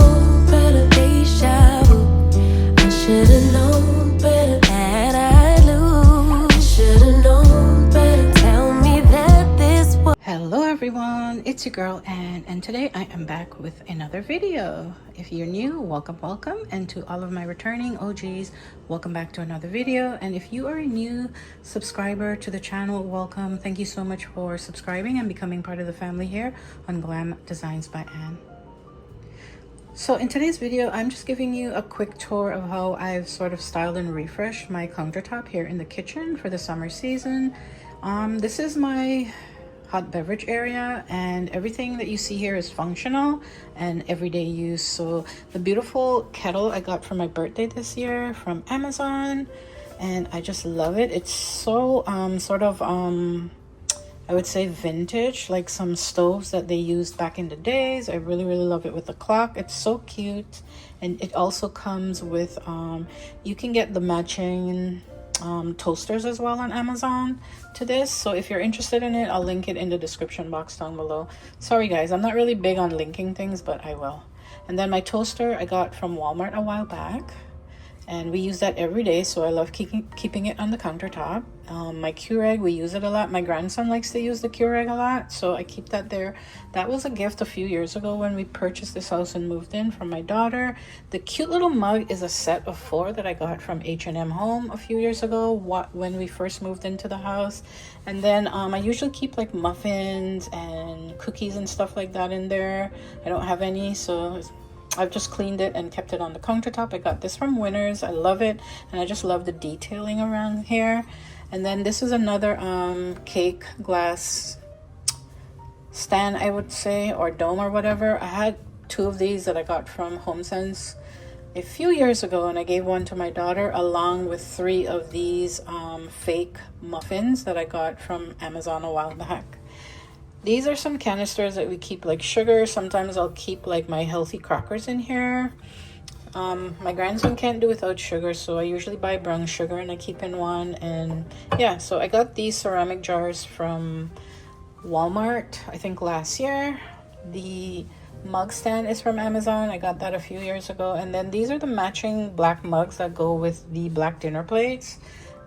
known better, deja vu. I should've known better that I'd lose. I should've known better. Tell me that this was. Hello everyone, it's your girl Anne, and today I am back with another video. If you're new, welcome, and to all of my returning OGs, welcome back to another video. And if you are a new subscriber to the channel, welcome. Thank you so much for subscribing and becoming part of the family here on Glam Designs by Anne. So in today's video, I'm just giving you a quick tour of how I've sort of styled and refreshed my countertop here in the kitchen for the summer season. This is my hot beverage area, and everything that you see here is functional and everyday use. So the beautiful kettle I got for my birthday this year from Amazon, and I just love it. It's so I would say vintage, like some stoves that they used back in the days. I really love it with the clock. It's so cute, and it also comes with you can get the matching toasters as well on Amazon to this. So if you're interested in it, I'll link it in the description box down below. Sorry guys, I'm not really big on linking things, but I will. And then my toaster I got from Walmart a while back, and we use that every day, so I love keeping it on the countertop. My Keurig, we use it a lot. My grandson likes to use the Keurig a lot, so I keep that there. That was a gift a few years ago when we purchased this house and moved in from my daughter. The cute little mug is a set of 4 that I got from H&M Home a few years ago when we first moved into the house. And then I usually keep like muffins and cookies and stuff like that in there. I don't have any, so I've just cleaned it and kept it on the countertop. I got this from Winners. I love it, and I just love the detailing around here. And then this is another cake glass stand, I would say, or dome or whatever. I had 2 of these that I got from HomeSense a few years ago, and I gave one to my daughter along with 3 of these fake muffins that I got from Amazon a while back. These are some canisters that we keep like sugar. Sometimes I'll keep like my healthy crackers in here. My grandson can't do without sugar, so I usually buy brown sugar and I keep in one. And yeah, so I got these ceramic jars from Walmart, I think last year. The mug stand is from Amazon. I got that a few years ago. And then these are the matching black mugs that go with the black dinner plates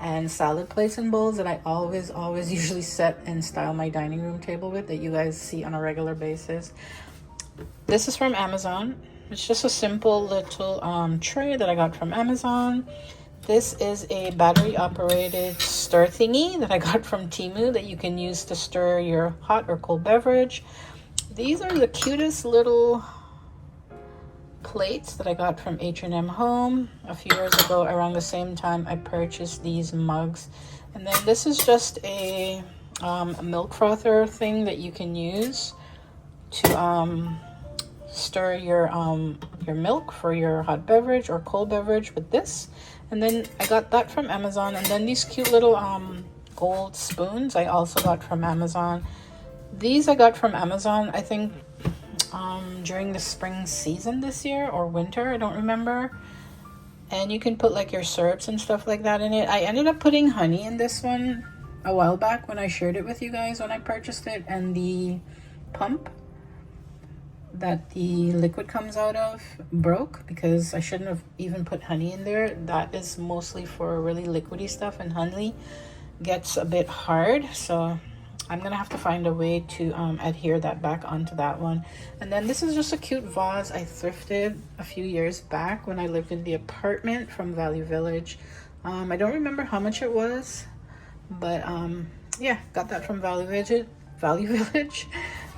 and salad plates and bowls that I always usually set and style my dining room table with, that you guys see on a regular basis. This is from Amazon. It's just a simple little tray that I got from Amazon. This is a battery operated stir thingy that I got from Temu that you can use to stir your hot or cold beverage. These are the cutest little plates that I got from H&M Home a few years ago. Around the same time I purchased these mugs. And then this is just a milk frother thing that you can use to stir your milk for your hot beverage or cold beverage with this. And then I got that from Amazon. And then these cute little gold spoons I also got from Amazon. These I got from Amazon, I think during the spring season this year or winter, I don't remember. And you can put like your syrups and stuff like that in it. I ended up putting honey in this one a while back when I shared it with you guys when I purchased it, and the pump that the liquid comes out of broke because I shouldn't have even put honey in there. That is mostly for really liquidy stuff, and honey gets a bit hard, so I'm gonna have to find a way to adhere that back onto that one. And then this is just a cute vase I thrifted a few years back when I lived in the apartment from Value Village. I don't remember how much it was, but yeah, got that from Value Village.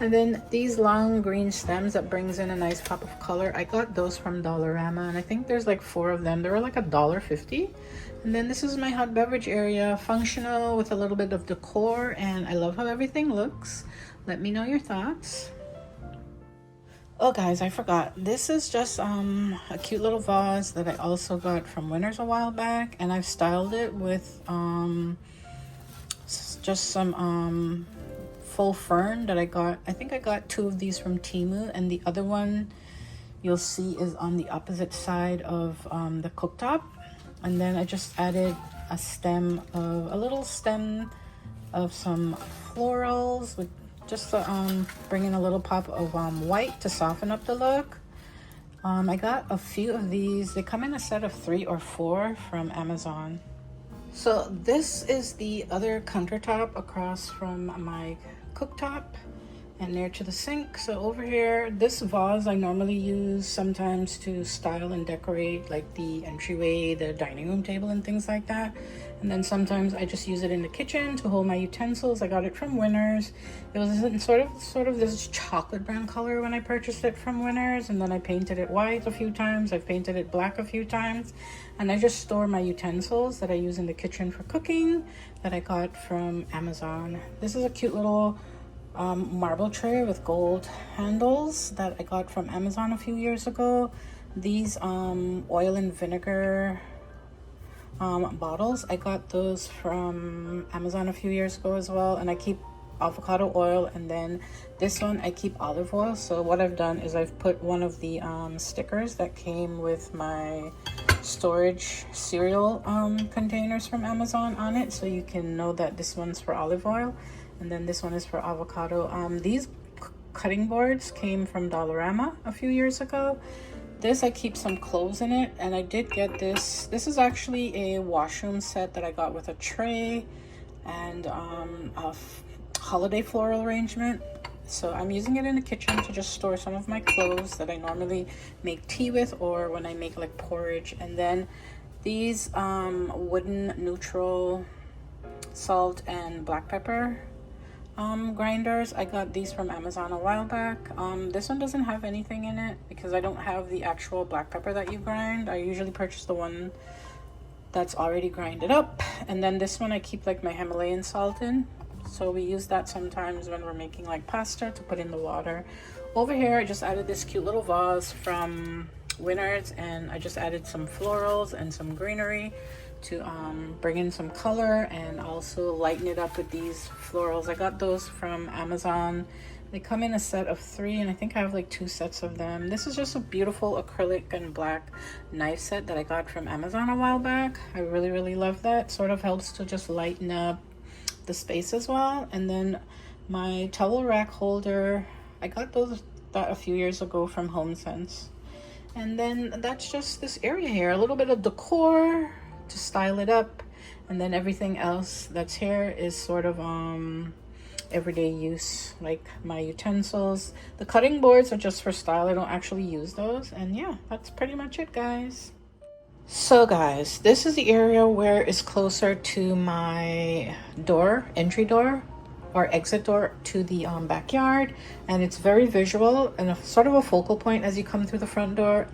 And then these long green stems that brings in a nice pop of color, I got those from Dollarama, and I think there's like 4 of them. They were like $1.50. And then this is my hot beverage area, functional with a little bit of decor, and I love how everything looks. Let me know your thoughts. Oh guys, I forgot. This is just a cute little vase that I also got from Winners a while back, and I've styled it with just some faux fern that I got. I think I got 2 of these from Temu, and the other one you'll see is on the opposite side of the cooktop. And then I just added a little stem of some florals with just bring in a little pop of white to soften up the look. I got a few of these. They come in a set of 3 or 4 from Amazon. So this is the other countertop across from my cooktop and near to the sink. So over here, this vase I normally use sometimes to style and decorate like the entryway, the dining room table and things like that. And then sometimes I just use it in the kitchen to hold my utensils. I got it from Winners. It was in sort of this chocolate brown color when I purchased it from Winners, and then I painted it white a few times. I've painted it black a few times, and I just store my utensils that I use in the kitchen for cooking that I got from Amazon. This is a cute little marble tray with gold handles that I got from Amazon a few years ago. These oil and vinegar bottles, I got those from Amazon a few years ago as well, and I keep avocado oil, and then this one I keep olive oil. So what I've done is I've put one of the stickers that came with my storage cereal containers from Amazon on it, so you can know that this one's for olive oil and then this one is for avocado. These cutting boards came from Dollarama a few years ago. This, I keep some clothes in it, and I did get this. This is actually a washroom set that I got with a tray and a holiday floral arrangement. So I'm using it in the kitchen to just store some of my clothes that I normally make tea with, or when I make like porridge. And then these wooden neutral salt and black pepper grinders, I got these from Amazon a while back. This one doesn't have anything in it because I don't have the actual black pepper that you grind. I usually purchase the one that's already grinded up. And then this one I keep like my Himalayan salt in, so we use that sometimes when we're making like pasta to put in the water. Over here I just added this cute little vase from Winners, and I just added some florals and some greenery to bring in some color and also lighten it up with these florals. I got those from Amazon. They come in a set of 3, and I think I have like 2 sets of them. This is just a beautiful acrylic and black knife set that I got from Amazon a while back. I really love that. Sort of helps to just lighten up the space as well. And then my towel rack holder, I got that a few years ago from HomeSense. And then that's just this area here, a little bit of decor to style it up, and then everything else that's here is sort of everyday use, like my utensils. The cutting boards are just for style. I don't actually use those. And yeah, that's pretty much it, guys. So guys, this is the area where it's closer to my door, entry door or exit door to the backyard, and it's very visual and sort of a focal point as you come through the front door,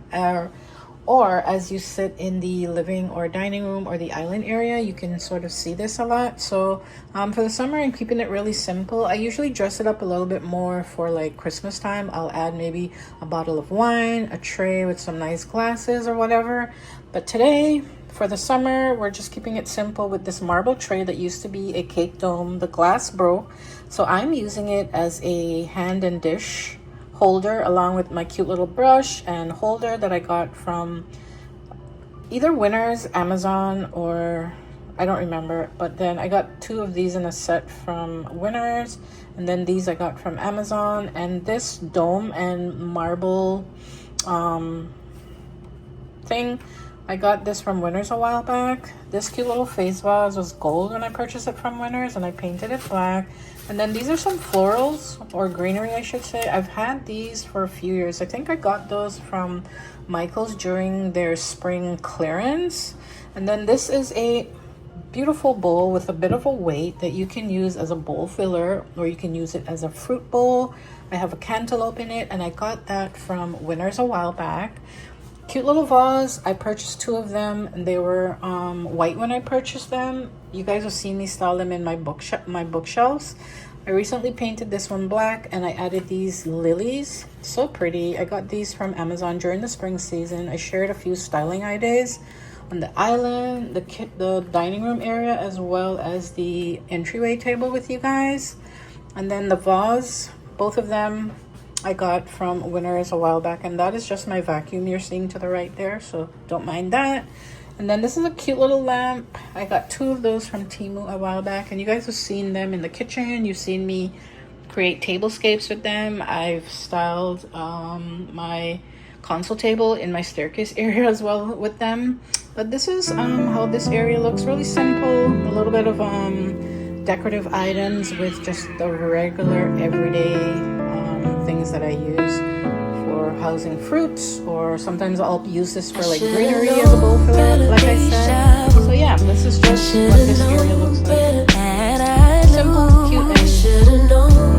or as you sit in the living or dining room or the island area. You can sort of see this a lot. So for the summer, I'm keeping it really simple. I usually dress it up a little bit more for like Christmas time. I'll add maybe a bottle of wine, a tray with some nice glasses or whatever. But today, for the summer, we're just keeping it simple with this marble tray that used to be a cake dome. The glass broke, so I'm using it as a hand and dish holder, along with my cute little brush and holder that I got from either Winners, Amazon, or I don't remember. But then I got 2 of these in a set from Winners, and then these I got from Amazon. And this dome and marble thing, I got this from Winners a while back. This cute little face vase was gold when I purchased it from Winners, and I painted it black. And then these are some florals, or greenery I should say. I've had these for a few years. I think I got those from Michael's during their spring clearance. And then this is a beautiful bowl with a bit of a weight that you can use as a bowl filler, or you can use it as a fruit bowl. I have a cantaloupe in it, and I got that from Winners a while back. Cute little vase. I purchased 2 of them, and they were white when I purchased them. You guys will see me style them in my bookshelves. I recently painted this one black, and I added these lilies. So pretty. I got these from Amazon during the spring season. I shared a few styling ideas on the island, the dining room area, as well as the entryway table with you guys. And then the vase, both of them I got from Winners a while back, and that is just my vacuum you're seeing to the right there, so don't mind that. And then this is a cute little lamp. I got 2 of those from Temu a while back, and you guys have seen them in the kitchen. You've seen me create tablescapes with them. I've styled my console table in my staircase area as well with them. But this is how this area looks. Really simple, a little bit of decorative items with just the regular everyday things that I use for housing fruits, or sometimes I'll use this for like greenery as a bowl filler, like I said. So yeah, this is just what this area looks like. Simple, cute, and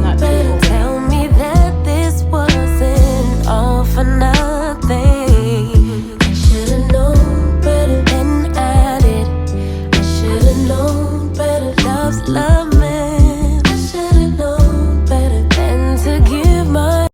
not too open. Tell me that this wasn't all for nothing. I should've known better than I did. I should've known better. Love's love, man. I should've known better than to give my.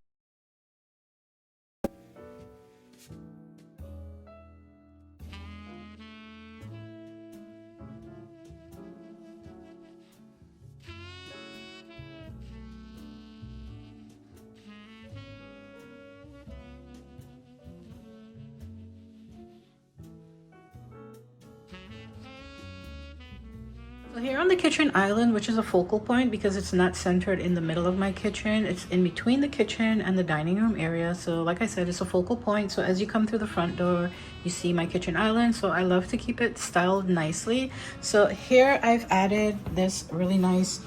So here on the kitchen island, which is a focal point because it's not centered in the middle of my kitchen, it's in between the kitchen and the dining room area. So like I said, it's a focal point. So as you come through the front door, you see my kitchen island. So I love to keep it styled nicely. So here I've added this really nice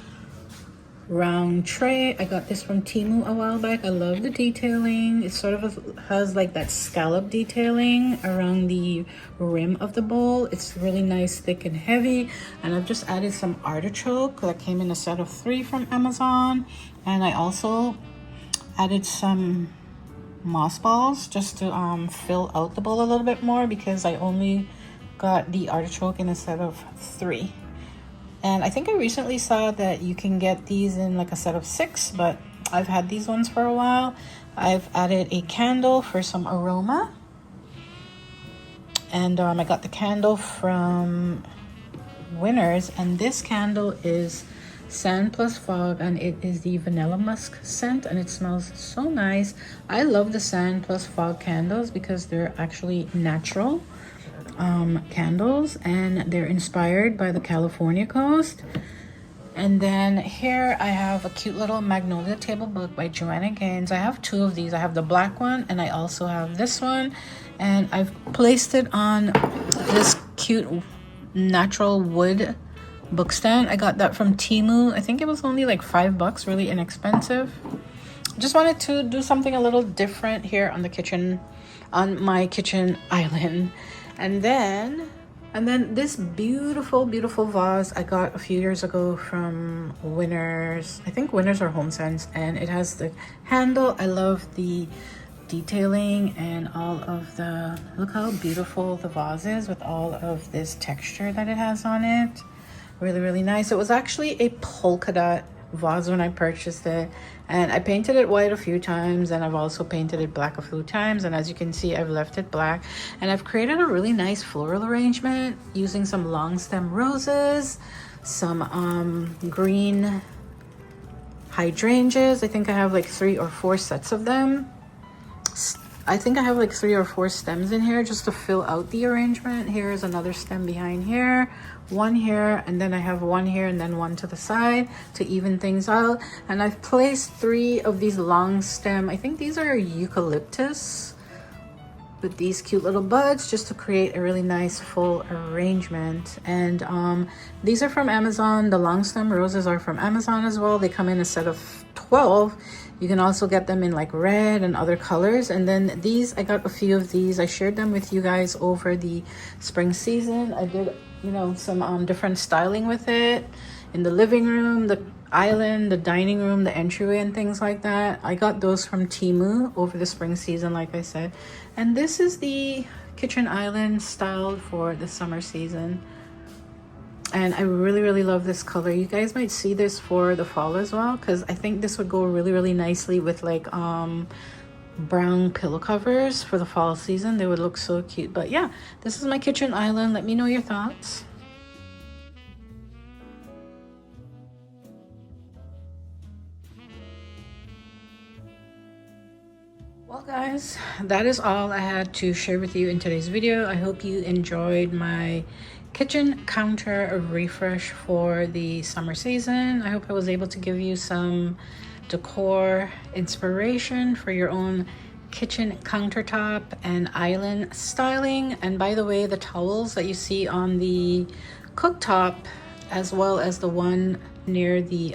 round tray. I got this from Temu a while back. I love the detailing. It sort of has like that scallop detailing around the rim of the bowl. It's really nice, thick and heavy. And I've just added some artichoke that came in a set of 3 from Amazon. And I also added some moss balls just to fill out the bowl a little bit more, because I only got the artichoke in a set of 3. And I think I recently saw that you can get these in like a set of 6, but I've had these ones for a while. I've added a candle for some aroma. And I got the candle from Winners, and this candle is Sand Plus Fog, and it is the vanilla musk scent, and it smells so nice. I love the Sand Plus Fog candles because they're actually natural candles, and they're inspired by the California coast. And then here I have a cute little magnolia table book by Joanna Gaines. I have 2 of these. I have the black one, and I also have this one, and I've placed it on this cute natural wood book stand. I got that from Temu. I think it was only like $5, really inexpensive. Just wanted to do something a little different here on the kitchen, on my kitchen island. And then this beautiful vase I got a few years ago from Winners. I think Winners or HomeSense, and it has the handle. I love the detailing and all of the, look how beautiful the vase is with all of this texture that it has on it. Really nice. It was actually a polka dot vase when I purchased it, and I painted it white a few times, and I've also painted it black a few times, and as you can see, I've left it black. And I've created a really nice floral arrangement using some long stem roses, some green hydrangeas. I think I have like 3 or 4 sets of them. I think I have like 3 or 4 stems in here just to fill out the arrangement. Here is another stem behind here, 1 here, and then I have 1 here, and then 1 to the side to even things out. And I've placed 3 of these long stem, I think these are eucalyptus, with these cute little buds, just to create a really nice full arrangement. And these are from Amazon. The long stem roses are from Amazon as well. They come in a set of 12. You can also get them in like red and other colors. And then these, I got a few of these. I shared them with you guys over the spring season. I did, you know, some different styling with it in the living room, the island, the dining room, the entryway, and things like that. I got those from Temu over the spring season, like I said. And this is the kitchen island styled for the summer season. And I really love this color. You guys might see this for the fall as well, because I think this would go really nicely with like brown pillow covers for the fall season. They would look so cute. But yeah, this is my kitchen island. Let me know your thoughts. Well guys, that is all I had to share with you in today's video. I hope you enjoyed my kitchen counter refresh for the summer season. I hope I was able to give you some decor inspiration for your own kitchen countertop and island styling. And by the way, the towels that you see on the cooktop, as well as the one near the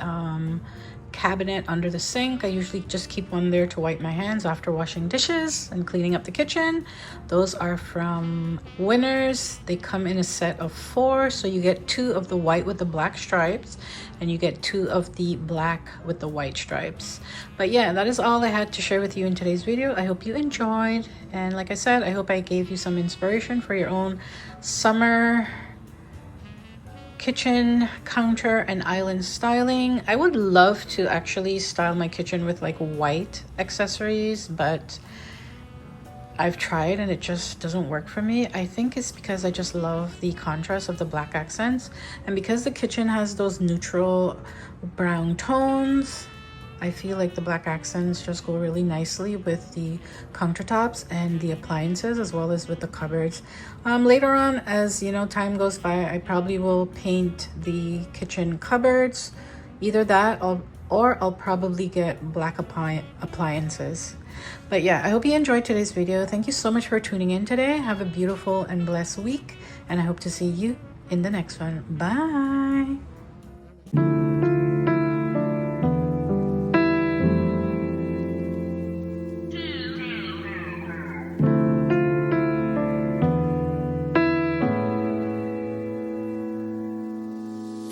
cabinet under the sink, I usually just keep one there to wipe my hands after washing dishes and cleaning up the kitchen. Those are from Winners. They come in a set of 4, so you get 2 of the white with the black stripes and you get 2 of the black with the white stripes. But yeah, that is all I had to share with you in today's video. I hope you enjoyed, and like I said, I hope I gave you some inspiration for your own summer kitchen counter and island styling. I would love to actually style my kitchen with like white accessories, but I've tried and it just doesn't work for me. I think it's because I just love the contrast of the black accents, and because the kitchen has those neutral brown tones, I feel like the black accents just go really nicely with the countertops and the appliances, as well as with the cupboards. Later on, as you know, time goes by, I probably will paint the kitchen cupboards. Either that or I'll probably get black appliances. But yeah, I hope you enjoyed today's video. Thank you so much for tuning in today. Have a beautiful and blessed week, and I hope to see you in the next one. Bye.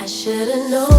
I should've known